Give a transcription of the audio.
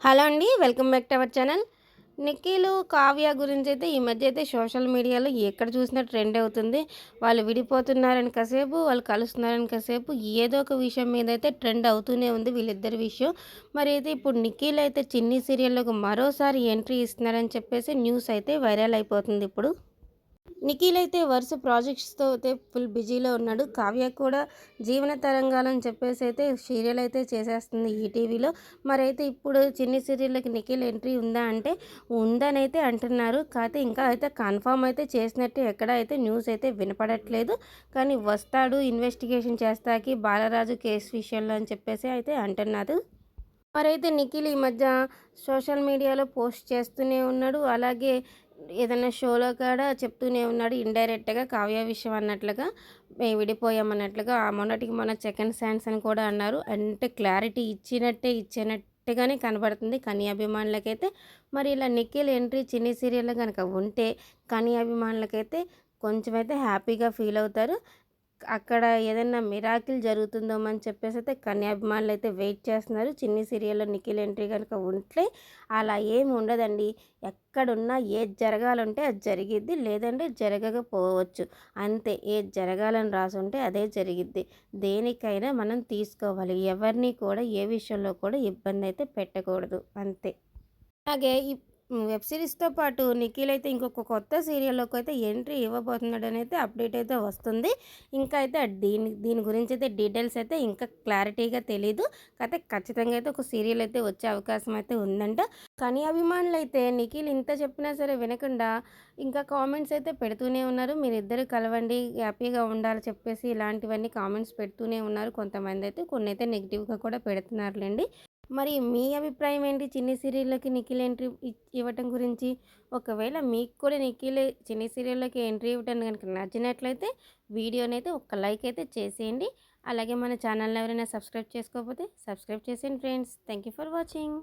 Hello అండి. Welcome back to our channel. Nikhil, Kavya గురించైతే ఈ మధ్య అయితే సోషల్ మీడియాలో ఎక్కడ చూసినా ట్రెండ్ అవుతుంది. వాళ్ళు విడిపోతున్నారని కాసేపు, వాళ్ళు కలుస్తున్నారని కాసేపు ఏదో ఒక విషయం మీదైతే ట్రెండ్ అవుతూనే ఉంది వీళ్ళిద్దరి విషయం. మరి అయితే ఇప్పుడు నిఖిల్ అయితే చిన్ని సీరియల్‌లోకి మరోసారి ఎంట్రీ ఇస్తున్నారని చెప్పేసి న్యూస్ అయితే వైరల్ అయిపోతుంది ఇప్పుడు. నిఖిల్ అయితే వరుస ప్రాజెక్ట్స్‌తో అయితే ఫుల్ బిజీలో ఉన్నాడు. కావ్య కూడా జీవన తరంగాలని చెప్పేసి అయితే సీరియల్ అయితే చేసేస్తుంది ఈటీవీలో. మరైతే ఇప్పుడు చిన్ని సీరియల్‌కి నిఖిల్ ఎంట్రీ ఉందా అంటే ఉందనైతే అంటున్నారు. కాకపోతే ఇంకా అయితే కన్ఫర్మ్ అయితే చేసినట్టు ఎక్కడ అయితే న్యూస్ అయితే వినపడట్లేదు. కానీ వస్తాడు ఇన్వెస్టిగేషన్ చేస్తాకి బాలరాజు కేసు విషయంలో అని చెప్పేసి అయితే అంటున్నారు. మరైతే నిఖిల్ ఈ మధ్య సోషల్ మీడియాలో పోస్ట్ చేస్తూనే ఉన్నాడు. అలాగే ఏదైనా షోలో కూడా చెప్తూనే ఉన్నాడు ఇండైరెక్ట్‌గా కావ్య విషయం అన్నట్లుగా, మేము విడిపోయామన్నట్లుగా. మొన్నటికి మొన్న సెకండ్ ఛాన్స్ అని కూడా అన్నారు. అంటే క్లారిటీ ఇచ్చినట్టుగానే కనబడుతుంది కని అభిమానులకైతే. మరి ఇలా నిఖిల్ ఎంట్రీ చిన్ని సీరియల్‌లో గనక ఉంటే కని అభిమానులకైతే కొంచెమైతే హ్యాపీగా ఫీల్ అవుతారు. అక్కడ ఏదైనా మిరాకిల్ జరుగుతుందేమో అని చెప్పేసి అయితే అభిమానులైతే వెయిట్ చేస్తున్నారు. చిన్ని సీరియల్‌లో నిఖిల్ ఎంట్రీ గనుక ఉంటే అలా ఏమి ఉండదండి. ఎక్కడున్నా ఏది జరగాలంటే అది జరిగిద్ది. లేదంటే జరగకపోవచ్చు. అంతే. ఏది జరగాలని రాసుంటే అదే జరిగిద్ది. దేనికైనా మనం తీసుకోవాలి. ఎవరిని కూడా ఏ విషయంలో కూడా ఇబ్బందయితే పెట్టకూడదు. అంతే. అలాగే ఈ వెబ్ సిరీస్‌తో పాటు నిఖిల్ అయితే ఇంకొక కొత్త సీరియల్‌లోకైతే ఎంట్రీ ఇవ్వబోతున్నాడనైతే అప్డేట్ అయితే వస్తుంది. ఇంకా అయితే దీని గురించైతే డీటెయిల్స్ అయితే ఇంకా క్లారిటీగా తెలీదు. కాకపోతే ఖచ్చితంగా అయితే ఒక సీరియల్ అయితే వచ్చే అవకాశం అయితే ఉందంట. కానీ అభిమానులైతే నిఖిల్ ఇంత చెప్పినా సరే వినకుండా ఇంకా కామెంట్స్ అయితే పెడుతూనే ఉన్నారు. మీరిద్దరూ కలవండి, హ్యాపీగా ఉండాలి చెప్పేసి ఇలాంటివన్నీ కామెంట్స్ పెడుతూనే ఉన్నారు. కొంతమందైతే కొన్నైతే నెగెటివ్‌గా కూడా పెడుతున్నారులెండి. మరి మీ అభిప్రాయం ఏంటి చిన్ని సీరియల్‌లోకి నిఖిల్ ఎంట్రీ ఇవ్వటం గురించి? ఒకవేళ మీకు కూడా నిఖిల్ చిన్ని సీరియల్‌లోకి ఎంట్రీ ఇవ్వటం గనుక నచ్చినట్లయితే వీడియోనైతే ఒక లైక్ అయితే చేసేయండి. అలాగే మన ఛానల్‌ని ఎవరైనా సబ్స్క్రైబ్ చేసుకోకపోతే సబ్స్క్రైబ్ చేసేయండి friends. Thank you for watching.